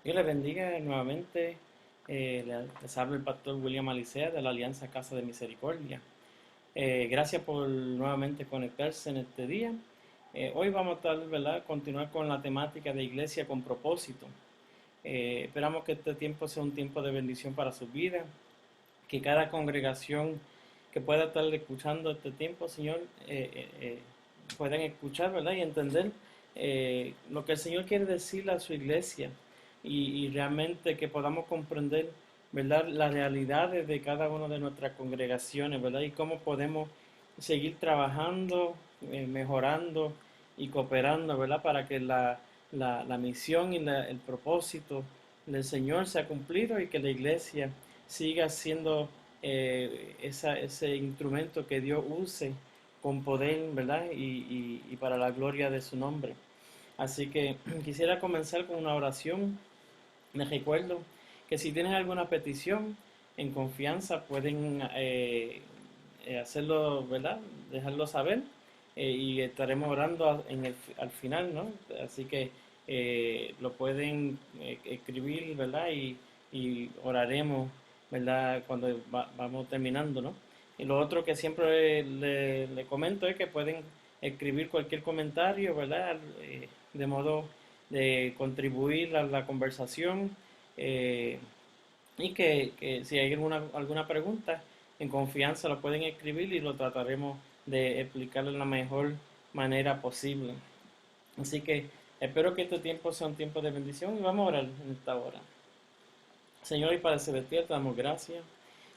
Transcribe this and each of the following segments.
Dios les bendiga nuevamente. Les habla el pastor William Alicea de la Alianza Casa de Misericordia. Gracias por nuevamente conectarse en este día. Hoy vamos a estar, ¿verdad?, continuar con la temática de iglesia con propósito. Esperamos que este tiempo sea un tiempo de bendición para su vida, que cada congregación que pueda estar escuchando este tiempo, Señor, puedan escuchar, ¿verdad?, y entender lo que el Señor quiere decirle a su iglesia y realmente que podamos comprender, ¿verdad?, las realidades de cada una de nuestras congregaciones, ¿verdad?, y cómo podemos seguir trabajando, mejorando y cooperando, ¿verdad?, para que la misión y el propósito del Señor sea cumplido y que la iglesia siga siendo ese instrumento que Dios use con poder, ¿verdad? Y para la gloria de su nombre. Así que quisiera comenzar con una oración. Les recuerdo que si tienen alguna petición, en confianza pueden hacerlo, ¿verdad? Dejarlo saber y estaremos orando al final, ¿no? Así que lo pueden escribir, ¿verdad? Y oraremos, ¿verdad? Cuando vamos terminando, ¿no? Y lo otro que siempre le comento es que pueden escribir cualquier comentario, ¿verdad? De modo de contribuir a la conversación eh, y que si hay alguna pregunta, en confianza lo pueden escribir y lo trataremos de explicar de la mejor manera posible. Así que espero que este tiempo sea un tiempo de bendición y vamos a orar en esta hora. Señor y Padre Celestial, te damos gracias.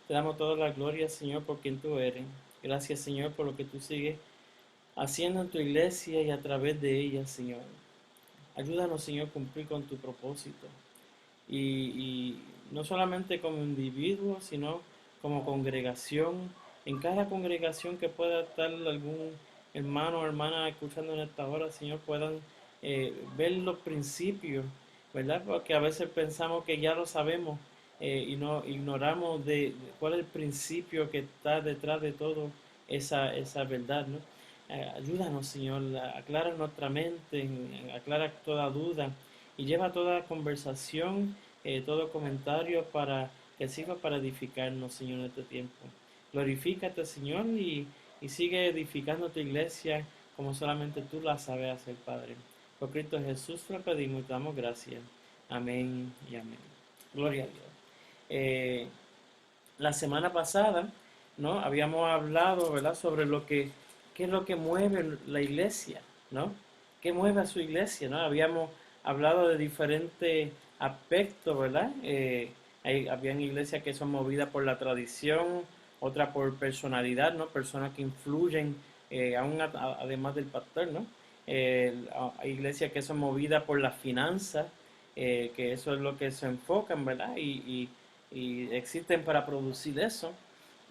Te damos toda la gloria, Señor, por quien tú eres. Gracias, Señor, por lo que tú sigues haciendo en tu iglesia y a través de ella, Señor. Ayúdanos, Señor, a cumplir con tu propósito. Y no solamente como individuos, sino como congregación. En cada congregación que pueda estar algún hermano o hermana escuchando en esta hora, Señor, puedan ver los principios, ¿verdad? Porque a veces pensamos que ya lo sabemos y no ignoramos de cuál es el principio que está detrás de todo esa verdad, ¿no? Ayúdanos, Señor, aclara nuestra mente, aclara toda duda y lleva toda conversación, todo comentario para que sirva para edificarnos, Señor, en este tiempo. Glorifícate, Señor, y sigue edificando tu iglesia como solamente tú la sabes hacer, Padre. Por Cristo Jesús te lo pedimos y te damos gracias. Amén y amén. Gloria a Dios. Eh, la semana pasada, ¿no? Habíamos hablado, ¿verdad?, sobre qué es lo que mueve la iglesia, ¿no? ¿Qué mueve a su iglesia, ¿no? Habíamos hablado de diferentes aspectos, ¿verdad? Habían iglesias que son movidas por la tradición, otras por personalidad, ¿no? Personas que influyen, además del pastor, ¿no? Hay iglesias que son movidas por las finanzas, que eso es lo que se enfocan, ¿verdad? Y existen para producir eso.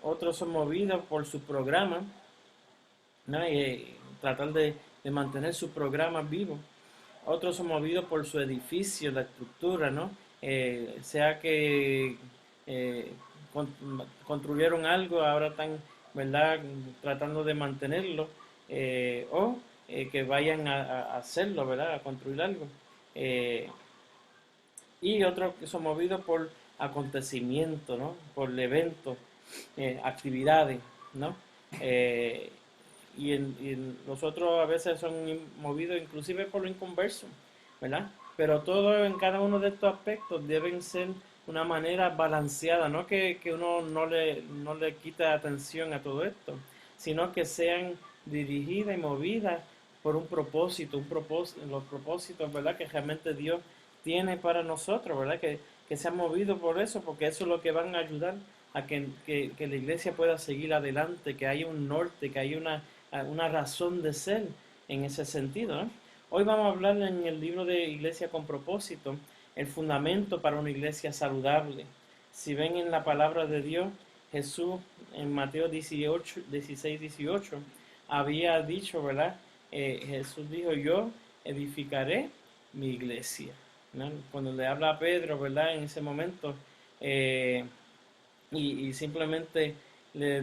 Otros son movidos por su programa, ¿no? Y tratar de mantener su programa vivo. Otros son movidos por su edificio, la estructura, ¿no? Sea que eh, con- construyeron algo, ahora están, ¿verdad?, tratando de mantenerlo, o que vayan a hacerlo, ¿verdad?, a construir algo. Eh, y otros que son movidos por acontecimientos, ¿no? Por eventos, actividades, ¿no? Eh, los otros a veces son movidos inclusive por lo inconverso, ¿verdad? Pero todo en cada uno de estos aspectos deben ser una manera balanceada, no que uno no le quita atención a todo esto, sino que sean dirigidas y movidas por un propósito, los propósitos, ¿verdad?, que realmente Dios tiene para nosotros, ¿verdad? Que se han movido por eso, porque eso es lo que van a ayudar a que la iglesia pueda seguir adelante, que haya un norte, que haya una razón de ser en ese sentido, ¿no? Hoy vamos a hablar en el libro de Iglesia con propósito, el fundamento para una iglesia saludable. Si ven en la palabra de Dios, Jesús en Mateo 18, 16, 18 había dicho, ¿verdad? Jesús dijo, yo edificaré mi iglesia, ¿no? Cuando le habla a Pedro, ¿verdad? En ese momento, eh, y simplemente le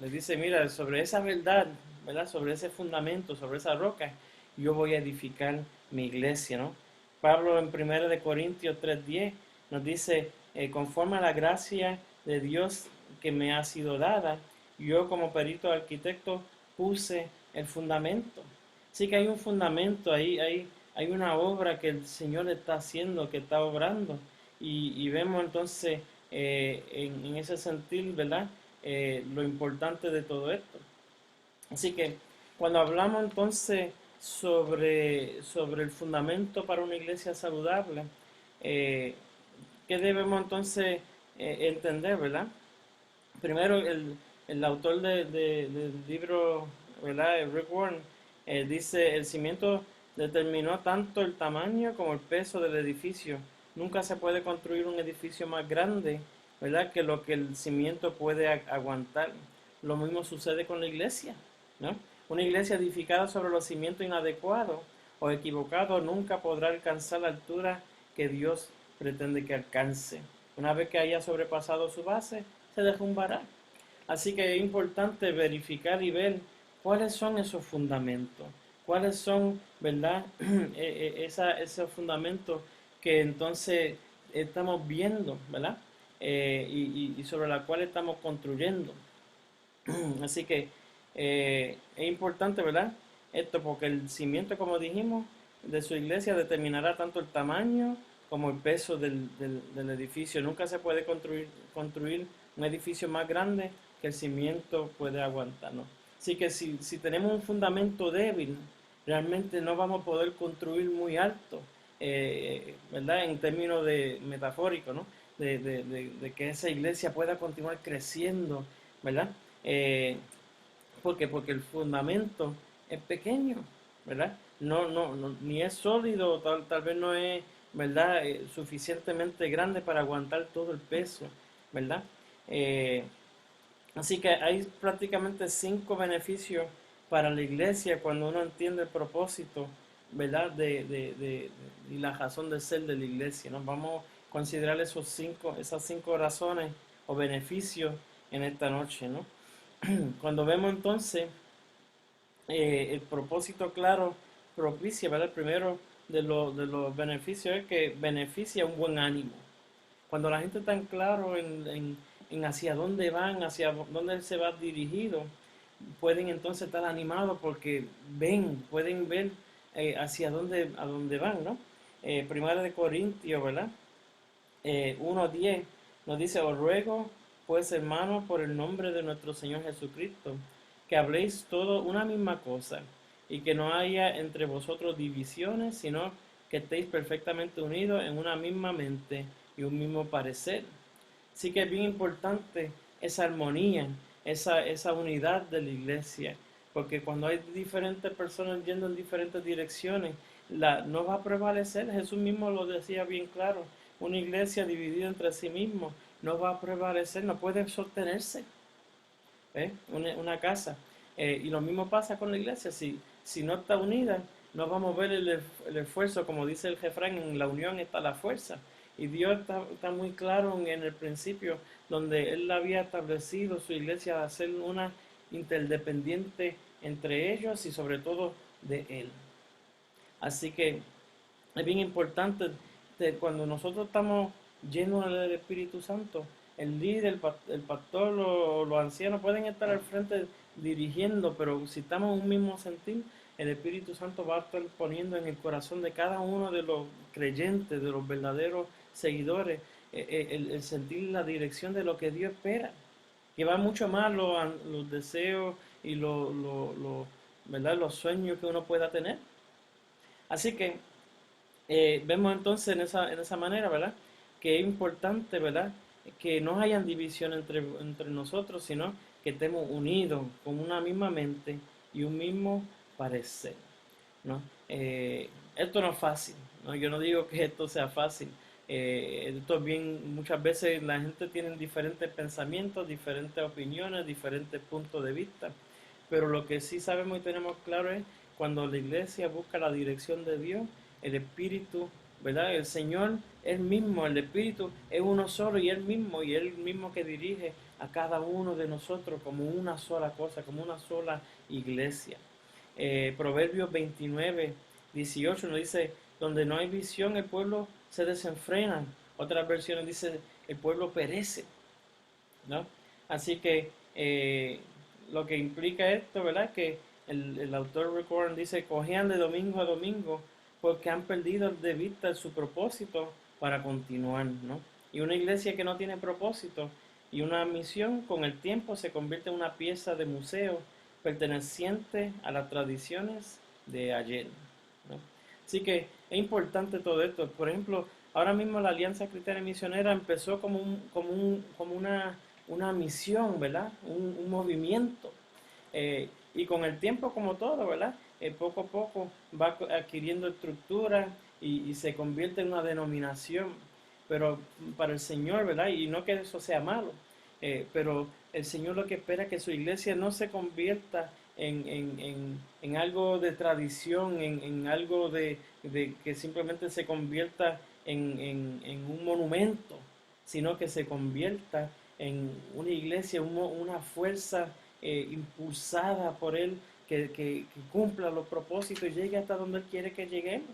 dice, mira, sobre esa verdad, ¿verdad? Sobre ese fundamento, sobre esa roca, yo voy a edificar mi iglesia, ¿no? Pablo en 1 de Corintios 3:10 nos dice, conforme a la gracia de Dios que me ha sido dada, yo como perito arquitecto puse el fundamento. Sí que hay un fundamento, hay una obra que el Señor está haciendo, que está obrando. Y vemos entonces en ese sentido, ¿verdad? Lo importante de todo esto. Así que cuando hablamos entonces sobre el fundamento para una iglesia saludable, eh, ¿qué debemos entonces entender, verdad? Primero, el autor del libro, ¿verdad? Rick Warren, dice, el cimiento determinó tanto el tamaño como el peso del edificio. Nunca se puede construir un edificio más grande, ¿verdad? Que lo que el cimiento puede aguantar. Lo mismo sucede con la iglesia, ¿no? Una iglesia edificada sobre los cimientos inadecuados o equivocados nunca podrá alcanzar la altura que Dios pretende que alcance. Una vez que haya sobrepasado su base, se derrumbará. Así que es importante verificar y ver cuáles son esos fundamentos, cuáles son, ¿verdad? Esos fundamentos que entonces estamos viendo, ¿verdad? Y sobre la cual estamos construyendo. Así que es importante, ¿verdad? Esto porque el cimiento, como dijimos, de su iglesia determinará tanto el tamaño como el peso del edificio. Nunca se puede construir un edificio más grande que el cimiento puede aguantar, ¿no? Así que si tenemos un fundamento débil, realmente no vamos a poder construir muy alto, ¿verdad? En términos de metafóricos, ¿no? De que esa iglesia pueda continuar creciendo, ¿verdad? ¿Por qué? Porque el fundamento es pequeño, ¿verdad? No, ni es sólido, tal vez no es, ¿verdad? Suficientemente grande para aguantar todo el peso, ¿verdad? Eh, Así que hay prácticamente 5 beneficios para la iglesia cuando uno entiende el propósito, ¿verdad? Y la razón de ser de la iglesia, ¿no? Vamos a considerar esas 5 razones o beneficios en esta noche, ¿no? Cuando vemos entonces el propósito claro propicia, ¿verdad? El primero de los beneficios es que beneficia un buen ánimo. Cuando la gente está en claro en hacia dónde van, hacia dónde se va dirigido, pueden entonces estar animados porque pueden ver a dónde van, ¿no? Primera de Corintios, ¿verdad? 1:10 nos dice, os ruego, pues hermanos, por el nombre de nuestro Señor Jesucristo, que habléis todo una misma cosa, y que no haya entre vosotros divisiones, sino que estéis perfectamente unidos en una misma mente y un mismo parecer. Sí que es bien importante esa armonía, esa unidad de la iglesia, porque cuando hay diferentes personas yendo en diferentes direcciones, no va a prevalecer. Jesús mismo lo decía bien claro, una iglesia dividida entre sí mismo no va a prevalecer, no puede sostenerse. Una casa. Y lo mismo pasa con la iglesia, si no está unida, no vamos a ver el esfuerzo, como dice el refrán, en la unión está la fuerza. Y Dios está muy claro en el principio, donde Él había establecido su iglesia a ser una interdependiente entre ellos y sobre todo de Él. Así que es bien importante cuando nosotros estamos llenos del Espíritu Santo, el líder, el pastor o los ancianos pueden estar al frente dirigiendo, pero si estamos en un mismo sentir, el Espíritu Santo va a estar poniendo en el corazón de cada uno de los creyentes, de los verdaderos seguidores, el sentir la dirección de lo que Dios espera, que va mucho más los deseos y ¿verdad? Los sueños que uno pueda tener. Así que vemos entonces en esa manera, ¿verdad? Que es importante, ¿verdad? Que no hayan división entre nosotros, sino que estemos unidos con una misma mente y un mismo parecer, ¿no? Esto no es fácil, ¿no? Yo no digo que esto sea fácil. Esto es bien, muchas veces la gente tiene diferentes pensamientos, diferentes opiniones, diferentes puntos de vista, pero lo que sí sabemos y tenemos claro es cuando la iglesia busca la dirección de Dios, el Espíritu, ¿verdad? El Señor, Él mismo, el Espíritu es uno solo y Él mismo que dirige a cada uno de nosotros como una sola cosa, como una sola iglesia. Proverbios 29:18 nos dice, Donde no hay visión, el pueblo se desenfrena. Otras versiones dicen, el pueblo perece, ¿no? Así que lo que implica esto, ¿verdad? Que el autor Rick Warren dice, cojean de domingo a domingo porque han perdido de vista su propósito para continuar, ¿no? Y una iglesia que no tiene propósito y una misión con el tiempo se convierte en una pieza de museo perteneciente a las tradiciones de ayer, ¿no? Así que es importante todo esto. Por ejemplo, ahora mismo la Alianza Cristiana y Misionera empezó como una misión, ¿verdad? Un movimiento. Y con el tiempo, como todo, ¿verdad? Poco a poco va adquiriendo estructura y se convierte en una denominación. Pero para el Señor, ¿verdad? Y no que eso sea malo, pero el Señor lo que espera es que su iglesia no se convierta en algo de tradición, en algo de que simplemente se convierta en un monumento, sino que se convierta en una iglesia, una fuerza impulsada por Él, que cumpla los propósitos y llegue hasta donde Él quiere que lleguemos.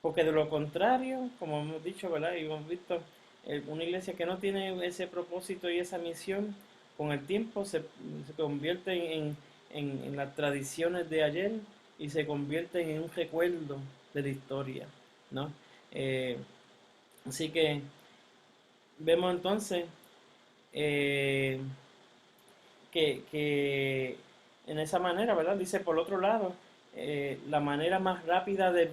Porque de lo contrario, como hemos dicho, ¿verdad? Y hemos visto, una iglesia que no tiene ese propósito y esa misión, con el tiempo se convierte en las tradiciones de ayer y se convierte en un recuerdo de la historia, ¿no? Eh, Así que vemos entonces eh, que en esa manera, ¿verdad? Dice por otro lado, la manera más rápida de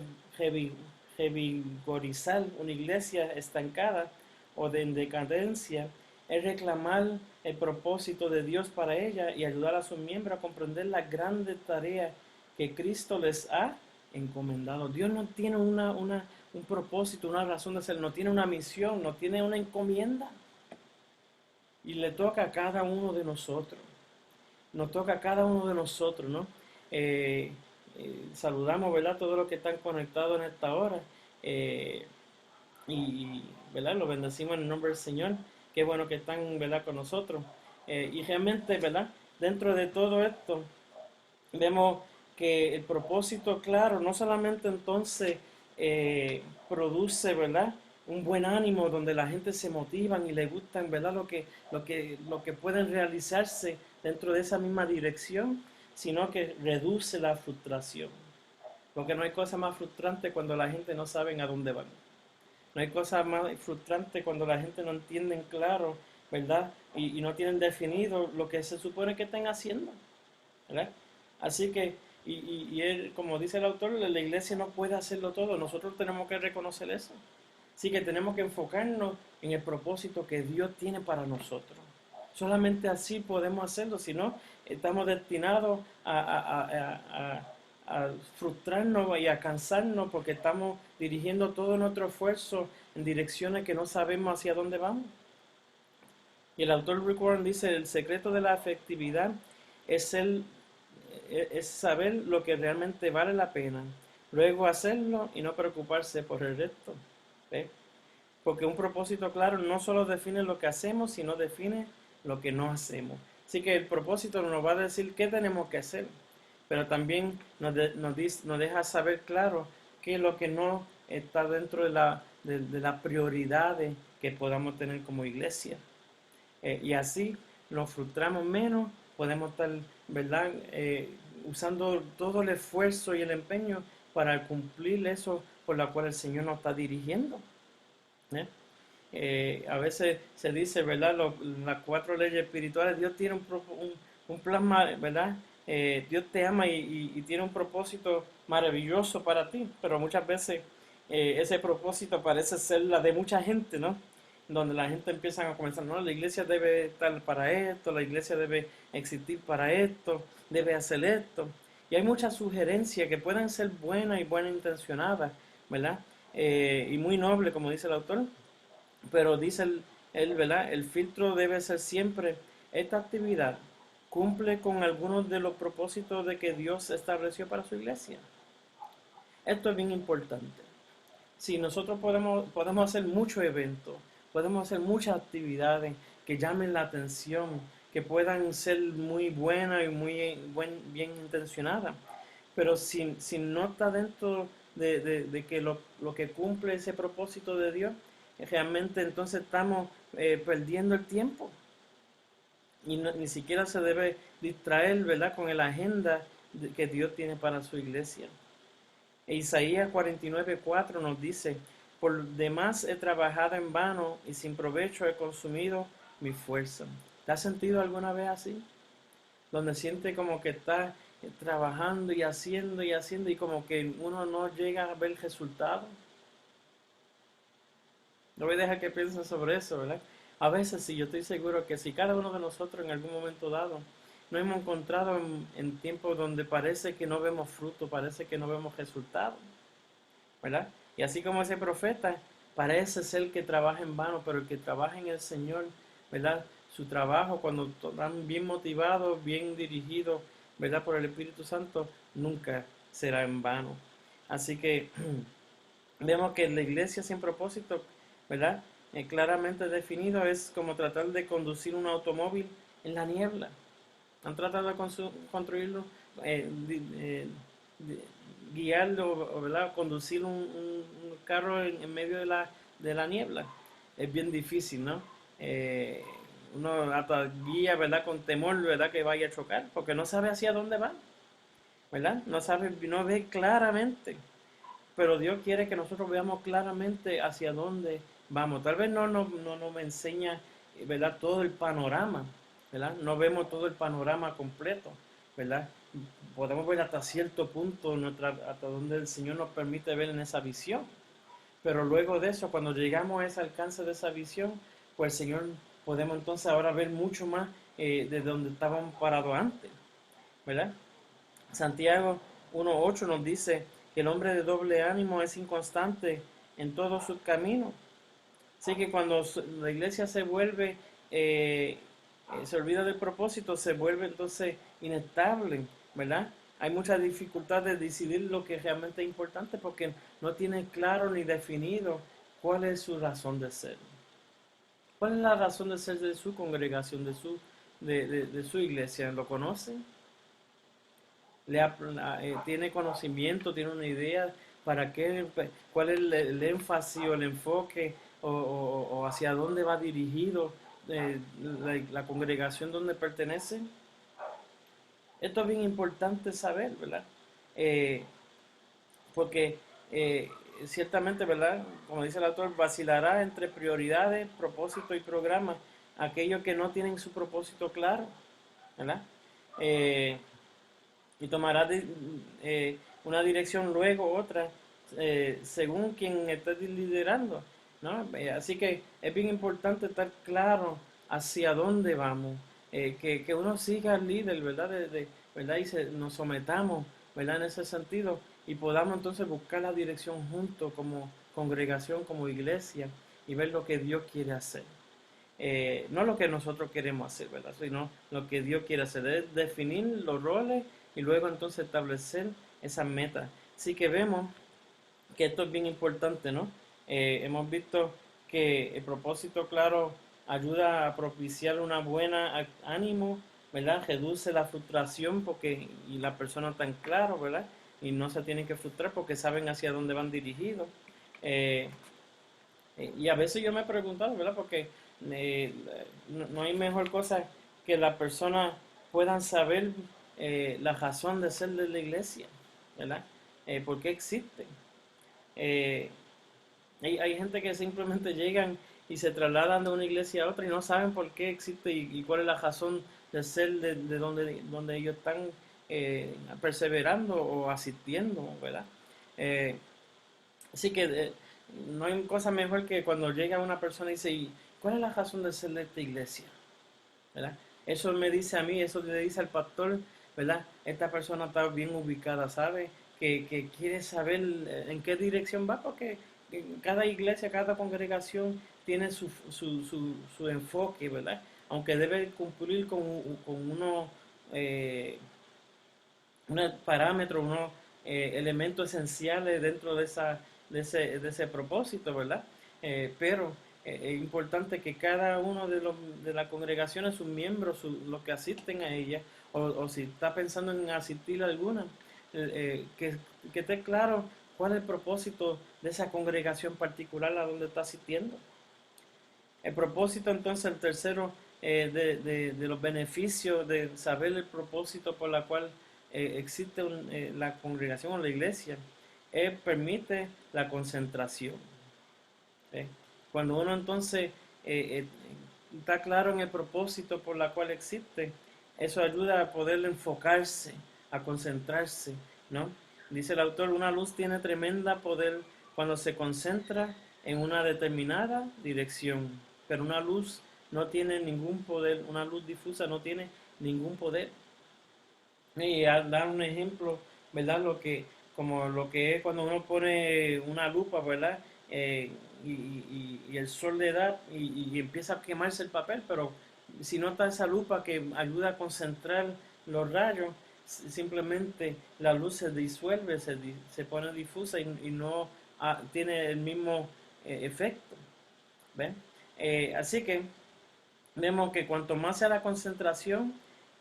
revigorizar una iglesia estancada o de en decadencia es reclamar el propósito de Dios para ella y ayudar a sus miembros a comprender la grande tarea que Cristo les ha encomendado. Dios no tiene un propósito, una razón de ser, no tiene una misión, no tiene una encomienda. Y le toca a cada uno de nosotros. Nos toca a cada uno de nosotros, ¿no? Eh, Saludamos, ¿verdad? Todos los que están conectados en esta hora. Eh, ¿Verdad? Los bendecimos en el nombre del Señor. Qué bueno que están, ¿verdad? Con nosotros. Y realmente, ¿verdad? Dentro de todo esto, vemos que el propósito claro no solamente entonces produce, ¿verdad? Un buen ánimo donde la gente se motivan y le gustan, ¿verdad? Lo que pueden realizarse dentro de esa misma dirección, sino que reduce la frustración. Porque no hay cosa más frustrante cuando la gente no sabe a dónde van. No hay cosa más frustrante cuando la gente no entiende claro, ¿verdad? Y no tienen definido lo que se supone que están haciendo, ¿verdad? Así que, y él, como dice el autor, la iglesia no puede hacerlo todo, nosotros tenemos que reconocer eso. Así que tenemos que enfocarnos en el propósito que Dios tiene para nosotros. Solamente así podemos hacerlo, si no, estamos destinados a frustrarnos y a cansarnos porque estamos dirigiendo todo nuestro esfuerzo en direcciones que no sabemos hacia dónde vamos. Y el autor Rick Warren dice, el secreto de la efectividad es es saber lo que realmente vale la pena, luego hacerlo y no preocuparse por el resto. ¿Ve? Porque un propósito claro no solo define lo que hacemos, sino define lo que no hacemos. Así que el propósito nos va a decir qué tenemos que hacer, pero también nos deja saber claro qué es lo que no está dentro de las prioridades que podamos tener como iglesia. Y así nos frustramos menos, podemos estar, ¿verdad? Usando todo el esfuerzo y el empeño para cumplir eso por la cual el Señor nos está dirigiendo. ¿Eh? A veces se dice, ¿verdad? Las cuatro leyes espirituales, Dios tiene un plan, ¿verdad? Dios te ama y tiene un propósito maravilloso para ti, pero muchas veces ese propósito parece ser la de mucha gente, ¿no? Donde la gente empieza a comenzar, no, la iglesia debe estar para esto, la iglesia debe existir para esto, debe hacer esto. Y hay muchas sugerencias que pueden ser buenas y buenas intencionadas, ¿verdad? Y muy noble, como dice el autor, pero dice él, ¿verdad? El filtro debe ser siempre, esta actividad cumple con algunos de los propósitos de que Dios estableció para su iglesia. Esto es bien importante. Si nosotros podemos hacer muchos eventos, podemos hacer muchas actividades que llamen la atención, que puedan ser muy buenas y muy bien intencionadas, pero si no está dentro de que lo que cumple ese propósito de Dios, realmente entonces estamos perdiendo el tiempo y ni siquiera se debe distraer, ¿verdad?, con la agenda que Dios tiene para su iglesia. E Isaías 49:4 nos dice: por demás he trabajado en vano y sin provecho he consumido mi fuerza. ¿Te has sentido alguna vez así? Donde siente como que está trabajando y haciendo y como que uno no llega a ver el resultado. No voy a dejar que piensen sobre eso, ¿verdad? A veces sí, yo estoy seguro que si cada uno de nosotros en algún momento dado nos hemos encontrado en tiempos donde parece que no vemos fruto, parece que no vemos resultados, ¿verdad? Y así como ese profeta parece ser que trabaja en vano, pero el que trabaja en el Señor, ¿verdad? Su trabajo, cuando están bien motivados, bien dirigidos, ¿verdad? Por el Espíritu Santo, nunca será en vano. Así que vemos que la iglesia sin propósito, ¿verdad? Claramente definido es como tratar de conducir un automóvil en la niebla. Han tratado de construirlo, guiarlo, ¿verdad? Conducir un carro en medio de la niebla. Es bien difícil, ¿no? Eh, Uno hasta guía, ¿verdad? Con temor, ¿verdad? Que vaya a chocar, porque no sabe hacia dónde va, ¿verdad? No sabe, no ve claramente. Pero Dios quiere que nosotros veamos claramente hacia dónde vamos. Tal vez no nos enseña, ¿verdad?, todo el panorama, ¿verdad? No vemos todo el panorama completo, ¿verdad? Podemos ver hasta cierto punto, hasta donde el Señor nos permite ver en esa visión. Pero luego de eso, cuando llegamos a ese alcance de esa visión, pues el Señor podemos entonces ahora ver mucho más de donde estábamos parados antes, ¿verdad? Santiago 1:8 nos dice que el hombre de doble ánimo es inconstante en todos sus caminos. Así que cuando la iglesia se vuelve, se olvida del propósito, se vuelve entonces inestable, ¿verdad? Hay mucha dificultad de decidir lo que realmente es importante porque no tiene claro ni definido cuál es su razón de ser. ¿Cuál es la razón de ser de su congregación, de su iglesia? ¿Lo conocen? Tiene conocimiento, tiene una idea para qué, cuál es énfasis o el enfoque o hacia dónde va dirigido la congregación donde pertenece. Esto es bien importante saber, ¿verdad? Eh, Porque ciertamente, ¿verdad? Como dice el autor, vacilará entre prioridades, propósito y programa aquellos que no tienen su propósito claro, ¿verdad? Eh, y tomará una dirección luego otra según quien esté liderando, ¿no? Así que es bien importante estar claro hacia dónde vamos, que uno siga al líder, ¿verdad? ¿Verdad? Y nos sometamos, ¿verdad? En ese sentido y podamos entonces buscar la dirección juntos como congregación, como iglesia y ver lo que Dios quiere hacer. No lo que nosotros queremos hacer, ¿verdad? Sino lo que Dios quiere hacer, es definir los roles y luego entonces establecer esas metas. Así que vemos que esto es bien importante, ¿no? Hemos visto que el propósito claro ayuda a propiciar una buena ánimo, ¿verdad? Reduce la frustración porque y la persona está en claro, ¿verdad? Y no se tienen que frustrar porque saben hacia dónde van dirigidos. Eh, y a veces yo me he preguntado, ¿verdad? Porque eh, no hay mejor cosa que la persona puedan saber la razón de ser de la iglesia, ¿verdad? ¿Por qué existe? Eh, hay gente que simplemente llegan y se trasladan de una iglesia a otra y no saben por qué existe y cuál es la razón de ser de donde ellos están perseverando o asistiendo, ¿verdad? Eh, Así que no hay cosa mejor que cuando llega una persona y dice, "¿Y cuál es la razón de ser de esta iglesia?", ¿verdad? Eso me dice a mí, eso le dice al pastor, ¿verdad? Esta persona está bien ubicada, ¿sabe? Que quiere saber en qué dirección va, porque cada iglesia, cada congregación tiene su enfoque, ¿verdad? Aunque debe cumplir con eh, unos parámetros, unos elementos esenciales dentro de ese propósito, ¿verdad? Pero es importante que cada uno de las congregaciones, sus miembros, los que asisten a ella, o si está pensando en asistir a alguna, que esté claro ¿Cuál es el propósito de esa congregación particular a donde está asistiendo? El propósito, entonces, el tercero, de los beneficios de saber el propósito por la cual existe la congregación o la iglesia, permite la concentración. ¿Eh? Cuando uno entonces eh, eh, está claro en el propósito por la cual existe, eso ayuda a poder enfocarse, a concentrarse, ¿no? Dice el autor, una luz tiene tremenda poder cuando se concentra en una determinada dirección, pero una luz no tiene ningún poder, una luz difusa no tiene ningún poder. Y a dar un ejemplo, ¿verdad? Como lo que es cuando uno pone una lupa, ¿verdad? Y el sol le da y empieza a quemarse el papel, pero si no está esa lupa que ayuda a concentrar los rayos, simplemente la luz se disuelve, se pone difusa y no tiene el mismo efecto. ¿Ven? Así que vemos que cuanto más sea la concentración,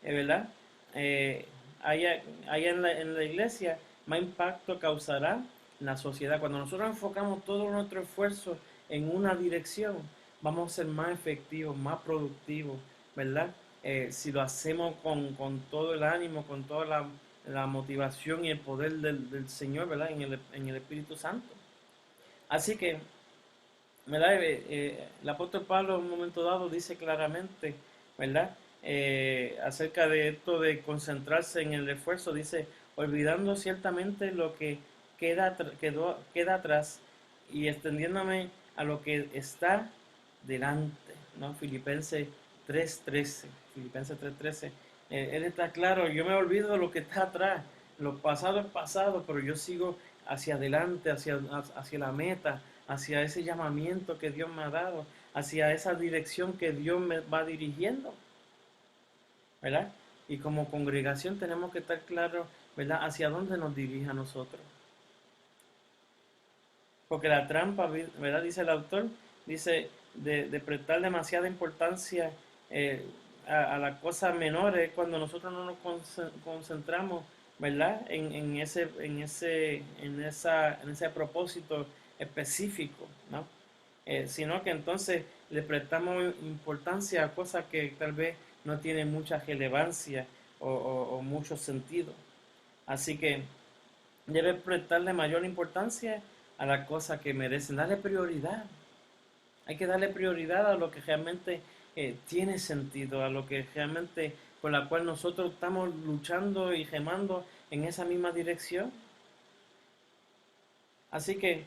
¿verdad? Eh, haya en la iglesia, más impacto causará en la sociedad. Cuando nosotros enfocamos todo nuestro esfuerzo en una dirección, vamos a ser más efectivos, más productivos, ¿verdad? Si lo hacemos con todo el ánimo, con toda la motivación y el poder del Señor, ¿verdad? En el Espíritu Santo. Así que ¿verdad? El apóstol Pablo en un momento dado dice claramente, ¿verdad? Acerca de esto de concentrarse en el esfuerzo, dice, olvidando ciertamente lo que queda atrás y extendiéndome a lo que está delante, ¿no? Filipenses 3:13. Él está claro, yo me olvido de lo que está atrás, lo pasado es pasado, pero yo sigo hacia adelante, hacia la meta, hacia ese llamamiento que Dios me ha dado, hacia esa dirección que Dios me va dirigiendo, ¿verdad? Y como congregación tenemos que estar claros, ¿verdad? Hacia dónde nos dirige a nosotros. Porque la trampa, ¿verdad? Dice el autor, dice de prestar demasiada importancia eh, a las cosas menores cuando nosotros no nos concentramos, ¿verdad? En ese propósito específico, ¿no? Sino que entonces le prestamos importancia a cosas que tal vez no tienen mucha relevancia o mucho sentido. Así que debe prestarle mayor importancia a las cosas que merecen, darle prioridad. Hay que darle prioridad a lo que realmente tiene sentido, a lo que realmente con la cual nosotros estamos luchando y gemando en esa misma dirección. Así que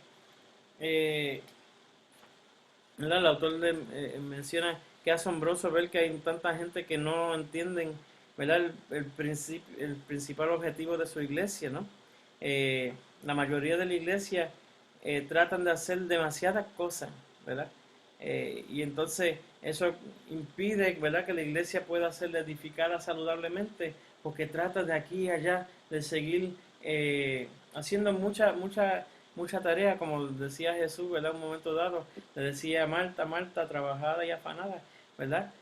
eh, ¿verdad? El autor menciona que es asombroso ver que hay tanta gente que no entienden, ¿verdad? El principal objetivo de su iglesia, ¿no? La mayoría de la iglesia tratan de hacer demasiadas cosas, ¿verdad? Y entonces eso impide, ¿verdad? Que la iglesia pueda ser edificada saludablemente porque trata de aquí y allá de seguir haciendo mucha tarea, como decía Jesús, ¿verdad? Un momento dado, le decía Marta, Marta, trabajada y afanada, ¿verdad?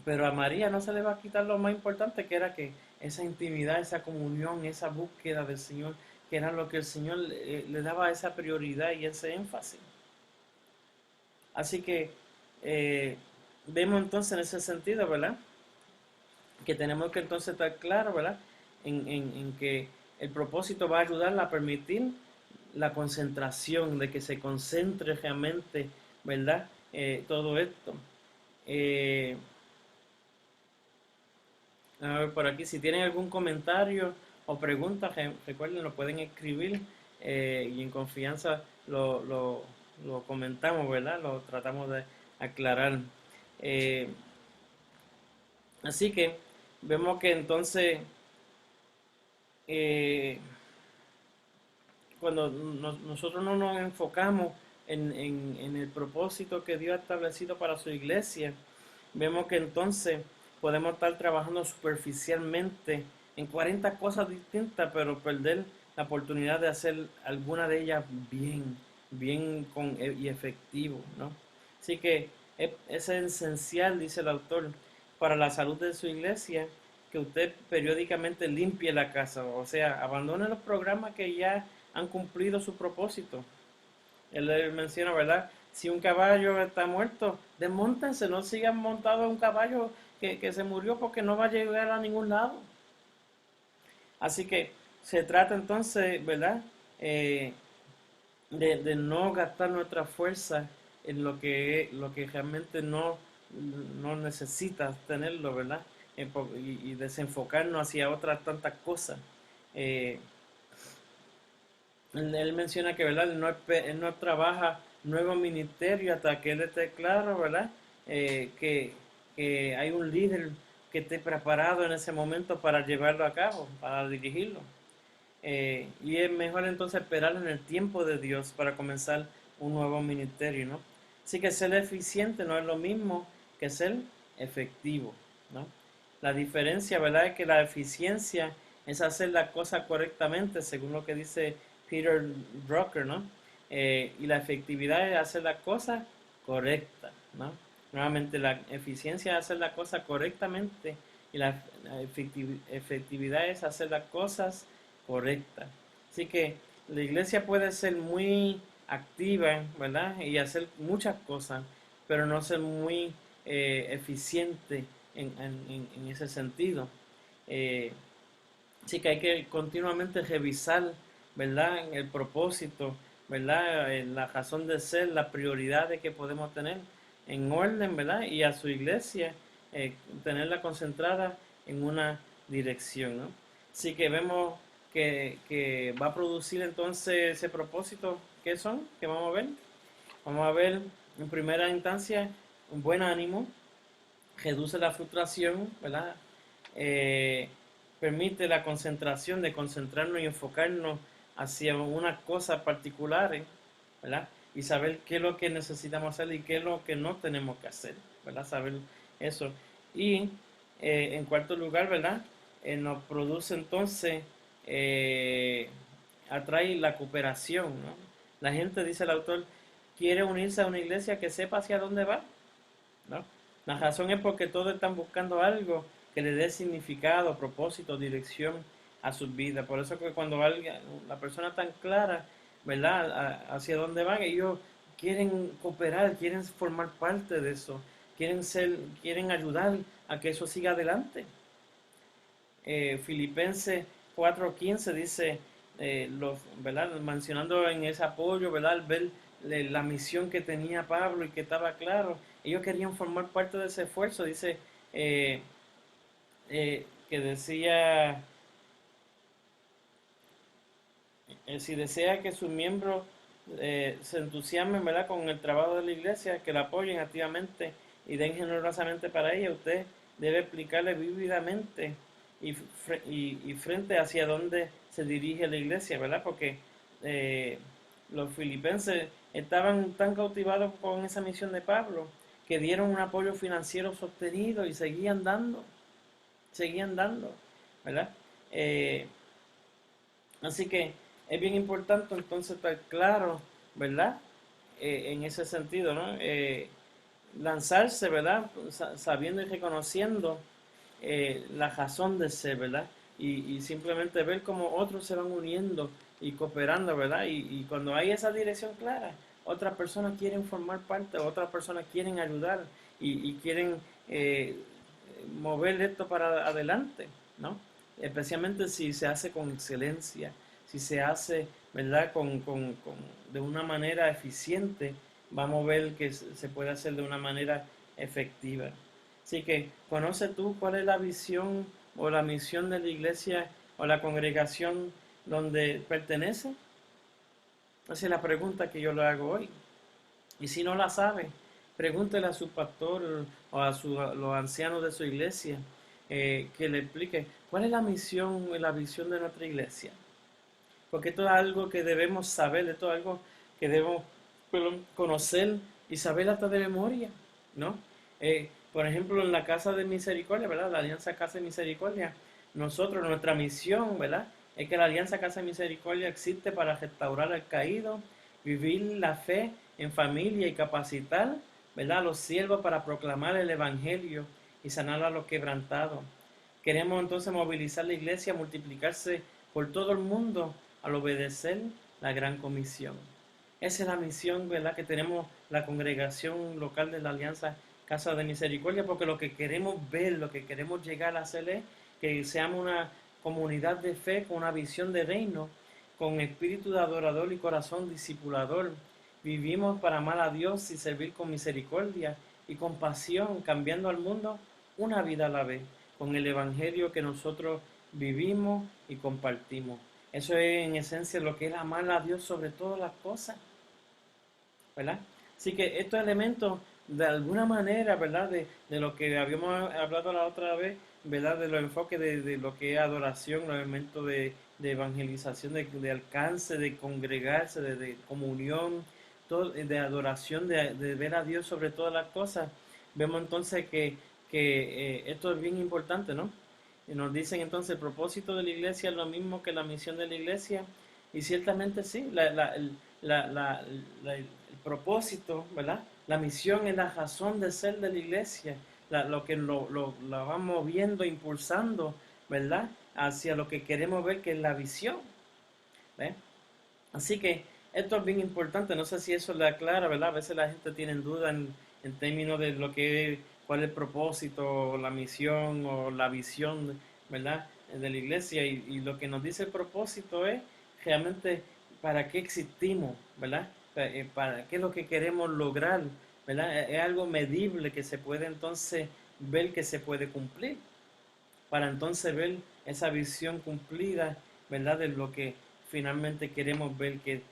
Pero a María no se le va a quitar lo más importante, que era que esa intimidad, esa comunión, esa búsqueda del Señor, que era lo que el Señor le daba esa prioridad y ese énfasis. Así que vemos entonces en ese sentido, ¿verdad? Que tenemos que entonces estar claros, ¿verdad? En que el propósito va a ayudarla a permitir la concentración, de que se concentre realmente, ¿verdad? Todo esto. Eh, a ver, por aquí, si tienen algún comentario o pregunta, recuerden, lo pueden escribir y en confianza lo comentamos, ¿verdad? Lo tratamos de aclarar. Eh, Así que vemos que entonces eh, cuando nosotros no nos enfocamos en el propósito que Dios ha establecido para su iglesia, vemos que entonces podemos estar trabajando superficialmente en 40 cosas distintas, pero perder la oportunidad de hacer alguna de ellas bien y efectivo, ¿no? Así que es esencial, dice el autor, para la salud de su iglesia, que usted periódicamente limpie la casa, o sea, abandone los programas que ya han cumplido su propósito. Él menciona, ¿verdad? Si un caballo está muerto, desmóntense, no sigan montados en un caballo que se murió porque no va a llegar a ningún lado. Así que se trata entonces, ¿verdad? Eh, de no gastar nuestra fuerza en lo que realmente no necesitas tenerlo, ¿verdad? Y desenfocarnos hacia otras tantas cosas. Eh, él menciona que, ¿verdad? Él no trabaja nuevo ministerio hasta que él esté claro, ¿verdad? Que hay un líder que esté preparado en ese momento para llevarlo a cabo, para dirigirlo. Y es mejor entonces esperar en el tiempo de Dios para comenzar un nuevo ministerio, ¿no? Así que ser eficiente no es lo mismo que ser efectivo, ¿no? La diferencia, ¿verdad? Es que la eficiencia es hacer la cosa correctamente, según lo que dice Peter Drucker, ¿no? Y la efectividad es hacer la cosa correcta, ¿no? Nuevamente, la eficiencia es hacer la cosa correctamente y la efectividad es hacer las cosas correctas. Así que la iglesia puede ser muy activa, ¿verdad? Y hacer muchas cosas, pero no ser muy eficiente en ese sentido. Eh, Así que hay que continuamente revisar, ¿verdad? El propósito, ¿verdad? La razón de ser, las prioridades que podemos tener en orden, ¿verdad? Y a su iglesia, tenerla concentrada en una dirección, ¿no? Así que vemos que va a producir entonces ese propósito. ¿Qué son? ¿Qué vamos a ver? Vamos a ver en primera instancia un buen ánimo, reduce la frustración, ¿verdad? Eh, Permite la concentración, de concentrarnos y enfocarnos hacia unas cosas particulares, ¿verdad? Y saber qué es lo que necesitamos hacer y qué es lo que no tenemos que hacer, ¿verdad? Saber eso. Y en cuarto lugar, ¿verdad? Nos produce entonces, atrae la cooperación, ¿no? La gente, dice el autor, quiere unirse a una iglesia que sepa hacia dónde va, ¿no? La razón es porque todos están buscando algo que le dé significado, propósito, dirección a sus vidas. Por eso que cuando la persona está tan clara, ¿verdad? Hacia dónde van, ellos quieren cooperar, quieren formar parte de eso, quieren ayudar a que eso siga adelante. Filipenses 4:15 dice, ¿verdad? Mencionando en ese apoyo, ¿verdad? Al ver la misión que tenía Pablo y que estaba claro, ellos querían formar parte de ese esfuerzo. Dice que decía, si desea que sus miembros se entusiasmen, ¿verdad? Con el trabajo de la iglesia, que la apoyen activamente y den generosamente para ella, usted debe explicarle vívidamente y frente hacia dónde se dirige la iglesia, ¿verdad? Porque los filipenses estaban tan cautivados con esa misión de Pablo que dieron un apoyo financiero sostenido y seguían dando, ¿verdad? Así que es bien importante entonces estar claro, ¿verdad? En ese sentido, ¿no? Lanzarse, ¿verdad? Sabiendo y reconociendo la razón de ser, ¿verdad? Y simplemente ver cómo otros se van uniendo y cooperando, ¿verdad? Y cuando hay esa dirección clara, otras personas quieren formar parte, otras personas quieren ayudar y quieren mover esto para adelante, ¿no? Especialmente si se hace con excelencia, si se hace, ¿verdad? De una manera eficiente, vamos a ver que se puede hacer de una manera efectiva. Así que, ¿conoces tú cuál es la visión o la misión de la iglesia o la congregación donde pertenece? Esa es la pregunta que yo le hago hoy. Y si no la sabe, pregúntele a su pastor o a los ancianos de su iglesia que le explique cuál es la misión y la visión de nuestra iglesia. Porque esto es algo que debemos saber, esto es algo que debemos conocer y saber hasta de memoria, ¿no? Por ejemplo, en la Casa de Misericordia, ¿verdad? La Alianza Casa de Misericordia, nuestra misión, ¿verdad? Es que la Alianza Casa de Misericordia existe para restaurar al caído, vivir la fe en familia y capacitar, ¿verdad? A los siervos para proclamar el Evangelio y sanar a los quebrantados. Queremos entonces movilizar la iglesia, multiplicarse por todo el mundo al obedecer la gran comisión. Esa es la misión, ¿verdad?, que tenemos la congregación local de la Alianza Casa de Misericordia, porque lo que queremos ver, lo que queremos llegar a hacer es que seamos una comunidad de fe con una visión de reino, con espíritu de adorador y corazón discipulador. Vivimos para amar a Dios y servir con misericordia y compasión, cambiando al mundo una vida a la vez, con el Evangelio que nosotros vivimos y compartimos. Eso es en esencia lo que es amar a Dios sobre todas las cosas, ¿verdad? Así que estos elementos, de alguna manera, ¿verdad? De lo que habíamos hablado la otra vez, ¿verdad? De los enfoques de lo que es adoración, los elementos de evangelización, de alcance, de congregarse, de comunión, todo, de adoración, de ver a Dios sobre todas las cosas. Vemos entonces que esto es bien importante, ¿no? Y nos dicen entonces el propósito de la iglesia es lo mismo que la misión de la iglesia, y ciertamente sí, el propósito, ¿verdad? La misión es la razón de ser de la iglesia, lo que la va moviendo, impulsando, ¿verdad? Hacia lo que queremos ver, que es la visión, ¿ves? Así que esto es bien importante, no sé si eso le aclara, ¿verdad? A veces la gente tiene duda en términos de lo que es, cuál es el propósito, o la misión o la visión, ¿verdad? De la iglesia, y lo que nos dice el propósito es realmente para qué existimos, ¿verdad? Para qué es lo que queremos lograr, ¿verdad? Es algo medible que se puede entonces ver que se puede cumplir, para entonces ver esa visión cumplida, ¿verdad? De lo que finalmente queremos ver que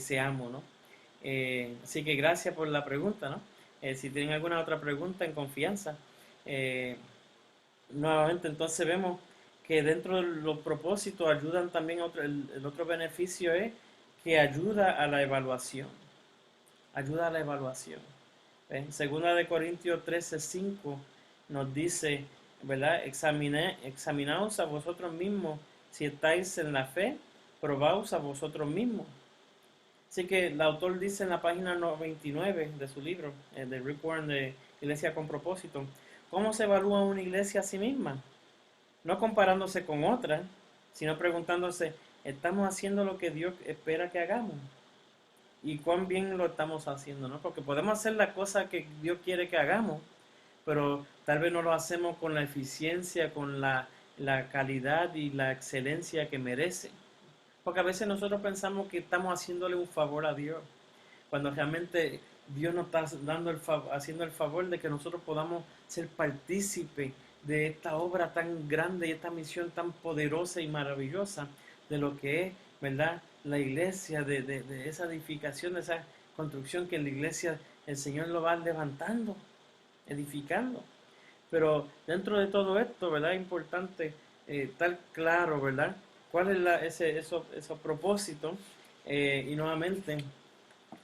seamos, ¿no? Así que gracias por la pregunta, ¿no? Si tienen alguna otra pregunta, en confianza. Eh, Nuevamente, entonces vemos que dentro de los propósitos ayudan también a otro, el otro beneficio es que ayuda a la evaluación. Ayuda a la evaluación. Segunda de Corintios 13:5 nos dice, ¿verdad? Examinaos a vosotros mismos si estáis en la fe, probaos a vosotros mismos. Así que el autor dice en la página 29 de su libro, de Rick Warren, de Iglesia con Propósito, ¿cómo se evalúa una iglesia a sí misma? No comparándose con otra, sino preguntándose, ¿estamos haciendo lo que Dios espera que hagamos? ¿Y cuán bien lo estamos haciendo, no? Porque podemos hacer la cosa que Dios quiere que hagamos, pero tal vez no lo hacemos con la eficiencia, con la calidad y la excelencia que merece. Porque a veces nosotros pensamos que estamos haciéndole un favor a Dios, cuando realmente Dios nos está dando haciendo el favor de que nosotros podamos ser partícipes de esta obra tan grande y esta misión tan poderosa y maravillosa de lo que es, ¿verdad?, la iglesia, de esa edificación, de esa construcción que la iglesia, el Señor lo va levantando, edificando. Pero dentro de todo esto, ¿verdad? Es importante estar claro, ¿verdad? ¿Cuál es esos propósitos? Y nuevamente,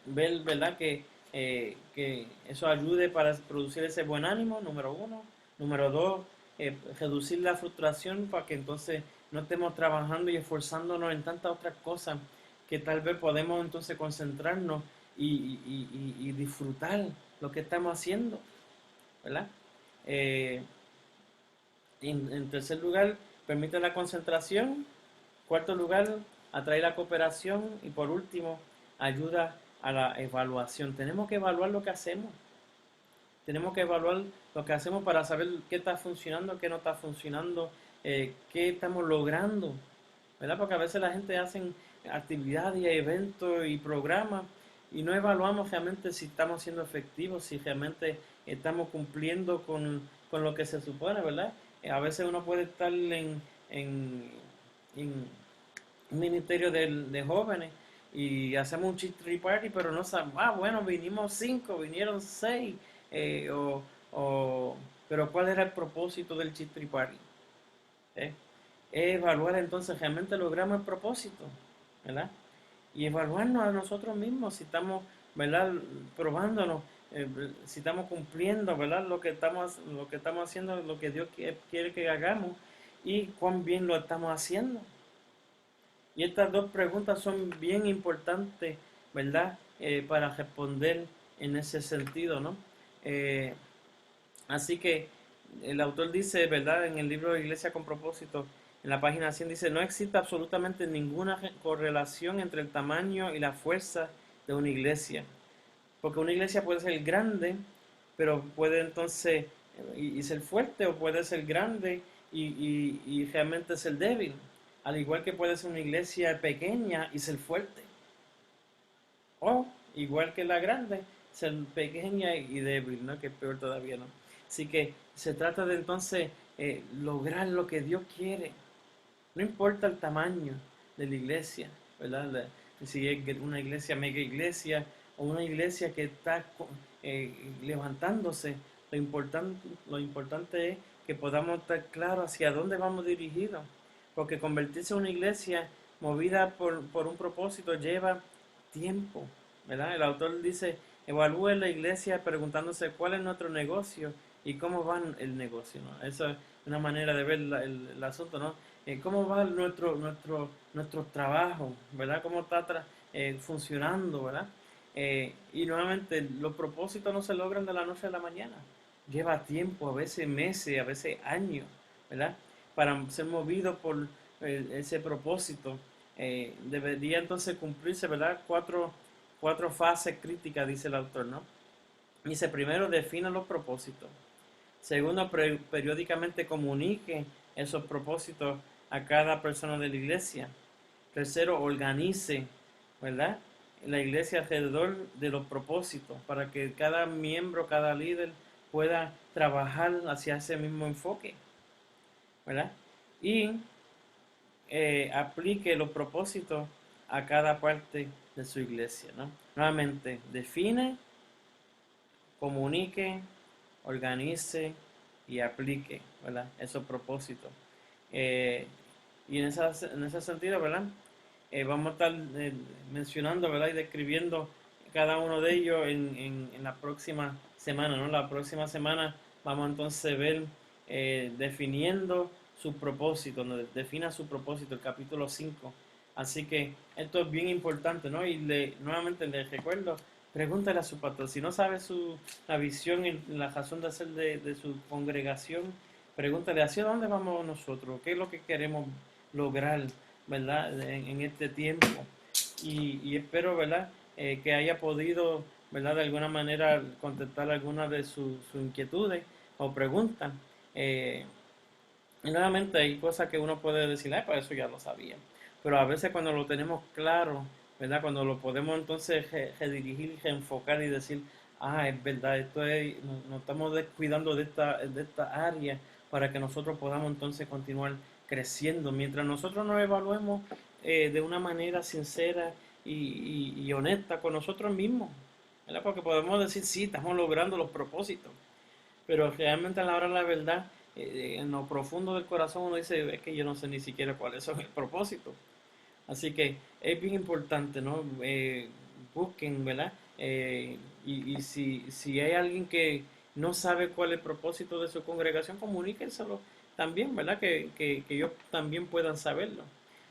ver, ¿verdad? Que eso ayude para producir ese buen ánimo, número uno. Número dos, reducir la frustración para que entonces no estemos trabajando y esforzándonos en tantas otras cosas que tal vez podemos entonces concentrarnos y disfrutar lo que estamos haciendo, ¿verdad? Eh, en tercer lugar, permite la concentración. Cuarto lugar, atrae la cooperación. Y por último, ayuda a la evaluación. Tenemos que evaluar lo que hacemos. Tenemos que evaluar lo que hacemos para saber qué está funcionando, qué no está funcionando, qué estamos logrando, ¿verdad? Porque a veces la gente hace actividades, eventos y programas y no evaluamos realmente si estamos siendo efectivos, si realmente estamos cumpliendo con lo que se supone, ¿verdad? A veces uno puede estar en un ministerio de jóvenes y hacemos un chit party, pero no sabemos, bueno, vinimos 5, vinieron 6, eh, o, pero ¿cuál era el propósito del chit party? ¿Eh? Evaluar entonces, realmente logramos el propósito, ¿verdad? Y evaluarnos a nosotros mismos si estamos, ¿verdad?, probándonos, si estamos cumpliendo, ¿verdad?, lo que estamos haciendo, lo que Dios quiere que hagamos, y cuán bien lo estamos haciendo. Y estas dos preguntas son bien importantes, ¿verdad?, para responder en ese sentido, ¿no? Así que el autor dice, ¿verdad? En el libro Iglesia con propósito, en la página 100 dice, no existe absolutamente ninguna correlación entre el tamaño y la fuerza de una iglesia. Porque una iglesia puede ser grande, pero puede entonces y ser fuerte, o puede ser grande y realmente ser débil. Al igual que puede ser una iglesia pequeña y ser fuerte. O, igual que la grande, ser pequeña y débil, ¿no? Que es peor todavía, ¿no? Así que se trata de entonces lograr lo que Dios quiere. No importa el tamaño de la iglesia, ¿verdad? Si es una iglesia, mega iglesia, o una iglesia que está levantándose, lo importante es que podamos estar claros hacia dónde vamos dirigidos. Porque convertirse en una iglesia movida por un propósito lleva tiempo, ¿verdad? El autor dice, evalúe la iglesia preguntándose cuál es nuestro negocio y cómo va el negocio, ¿no? Eso es una manera de ver el asunto, ¿no? Cómo va nuestro trabajo, ¿verdad? Cómo está funcionando, ¿verdad? Y nuevamente, los propósitos no se logran de la noche a la mañana. Lleva tiempo, a veces meses, a veces años, ¿verdad? Para ser movido por ese propósito. Debería entonces cumplirse, ¿verdad? Cuatro fases críticas, dice el autor, ¿no? Dice, primero, defina los propósitos. Segundo, periódicamente comunique esos propósitos a cada persona de la iglesia. Tercero, organice, ¿verdad? La iglesia alrededor de los propósitos para que cada miembro, cada líder pueda trabajar hacia ese mismo enfoque, ¿verdad? Y aplique los propósitos a cada parte de su iglesia, ¿no? Nuevamente, define, comunique, organice y aplique, ¿verdad? Esos propósitos. Eh, y en ese sentido, ¿verdad? Vamos a estar mencionando, ¿verdad? Y describiendo cada uno de ellos en la próxima semana, ¿no? La próxima semana vamos entonces a ver definiendo su propósito, ¿no? Defina su propósito, el capítulo 5. Así que esto es bien importante, ¿no? Y nuevamente les recuerdo, pregúntale a su pastor. Si no sabe la visión y la razón de ser de su congregación, pregúntale hacia dónde vamos nosotros, qué es lo que queremos lograr, ¿verdad? En este tiempo. Y espero, ¿verdad? Que haya podido, ¿verdad? De alguna manera contestar algunas de sus inquietudes o preguntas. Y nuevamente hay cosas que uno puede decir, para eso ya lo sabía. Pero a veces cuando lo tenemos claro, ¿verdad? Cuando lo podemos entonces redirigir, reenfocar y decir, es verdad, nos estamos descuidando de esta área para que nosotros podamos entonces continuar creciendo. Mientras nosotros nos evaluemos de una manera sincera y honesta con nosotros mismos, ¿verdad? Porque podemos decir, sí, estamos logrando los propósitos, pero realmente a la hora de la verdad, en lo profundo del corazón uno dice, es que yo no sé ni siquiera cuáles son el propósito. Así que es bien importante, ¿no? Busquen, ¿verdad? Y si hay alguien que no sabe cuál es el propósito de su congregación, comuníquenselo también, ¿verdad? Que ellos también puedan saberlo.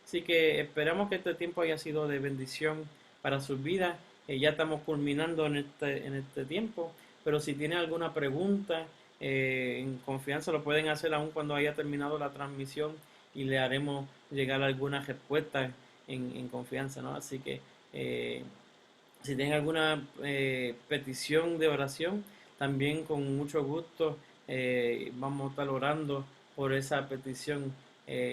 Así que esperamos que este tiempo haya sido de bendición para sus vidas. Ya estamos culminando en este tiempo, pero si tienen alguna pregunta, en confianza lo pueden hacer aún cuando haya terminado la transmisión y le haremos llegar algunas respuestas en confianza, ¿no? Así que si tienen alguna petición de oración, también con mucho gusto vamos a estar orando por esa petición.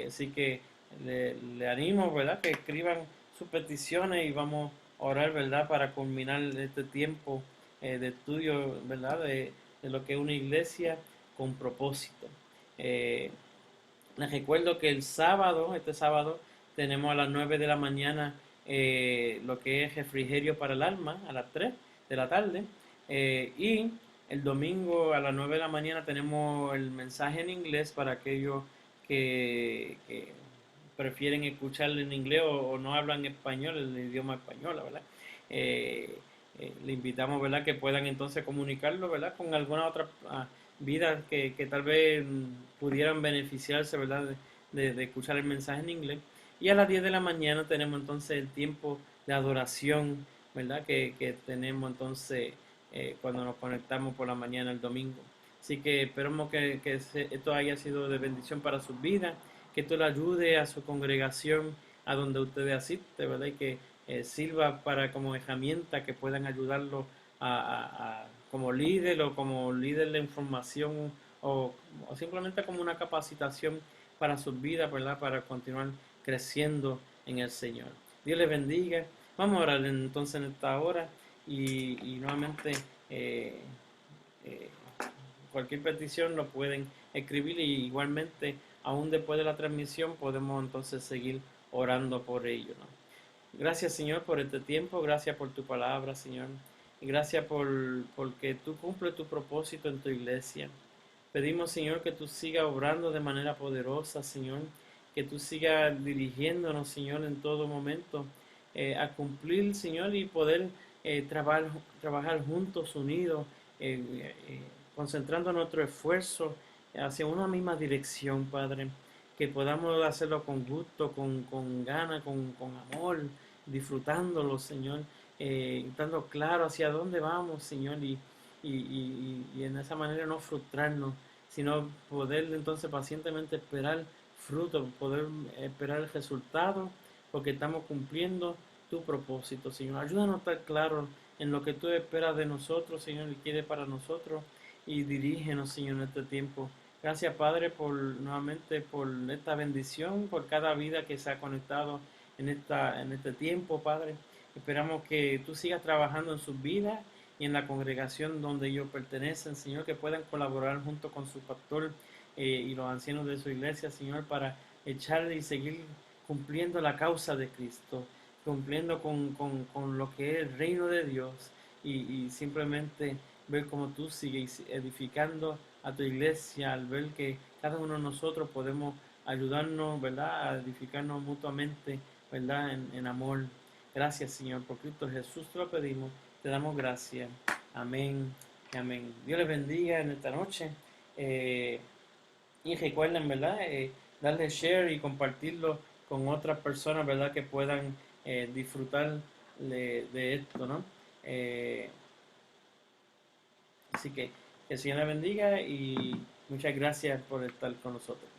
Así que le animo, ¿verdad? Que escriban sus peticiones y vamos a orar, ¿verdad? Para culminar este tiempo de estudio, ¿verdad? De lo que es una iglesia con propósito. Les recuerdo que este sábado, tenemos a las 9 de la mañana lo que es refrigerio para el alma, a las 3 de la tarde. Y el domingo a las 9 de la mañana tenemos el mensaje en inglés para aquellos que prefieren escucharlo en inglés o no hablan español, el idioma español, ¿verdad? Le invitamos, ¿verdad? Que puedan entonces comunicarlo, ¿verdad? Con alguna otra vidas que tal vez pudieran beneficiarse, ¿verdad? De escuchar el mensaje en inglés. Y a las 10 de la mañana tenemos entonces el tiempo de adoración, ¿verdad? Que tenemos entonces cuando nos conectamos por la mañana el domingo. Así que esperamos que esto haya sido de bendición para sus vidas, que esto le ayude a su congregación, a donde ustedes asisten, ¿verdad? Y que sirva para como herramienta que puedan ayudarlo como líder o como líder de información o simplemente como una capacitación para sus vidas, ¿verdad? Para continuar creciendo en el Señor. Dios les bendiga. Vamos a orar entonces en esta hora y nuevamente eh, eh, cualquier petición lo pueden escribir y igualmente aún después de la transmisión podemos entonces seguir orando por ello, ¿no? Gracias, Señor, por este tiempo, gracias por tu palabra, Señor, y gracias porque tú cumples tu propósito en tu iglesia. Pedimos, Señor, que tú sigas obrando de manera poderosa, Señor, que tú sigas dirigiéndonos, Señor, en todo momento a cumplir, Señor, y poder trabajar juntos, unidos, eh, concentrando nuestro esfuerzo hacia una misma dirección, Padre, que podamos hacerlo con gusto, con ganas, con amor, disfrutándolo, Señor, estando claro hacia dónde vamos, Señor, y en esa manera no frustrarnos, sino poder entonces pacientemente esperar fruto, poder esperar el resultado, porque estamos cumpliendo tu propósito, Señor. Ayúdanos a estar claros en lo que tú esperas de nosotros, Señor, y quieres para nosotros, y dirígenos, Señor, en este tiempo. Gracias, Padre, por nuevamente por esta bendición, por cada vida que se ha conectado en este tiempo, Padre. Esperamos que tú sigas trabajando en sus vidas y en la congregación donde ellos pertenecen, Señor, que puedan colaborar junto con su pastor y los ancianos de su iglesia, Señor, para echar y seguir cumpliendo la causa de Cristo, cumpliendo con lo que es el reino de Dios y simplemente ver cómo tú sigues edificando a tu iglesia, al ver que cada uno de nosotros podemos ayudarnos, ¿verdad?, a edificarnos mutuamente, ¿verdad?, en amor. Gracias, Señor, por Cristo Jesús te lo pedimos, te damos gracias. Amén y amén. Dios les bendiga en esta noche. Y recuerden, ¿verdad? Darle share y compartirlo con otras personas, ¿verdad? Que puedan disfrutar de esto, ¿no? Eh, así que el Señor les bendiga y muchas gracias por estar con nosotros.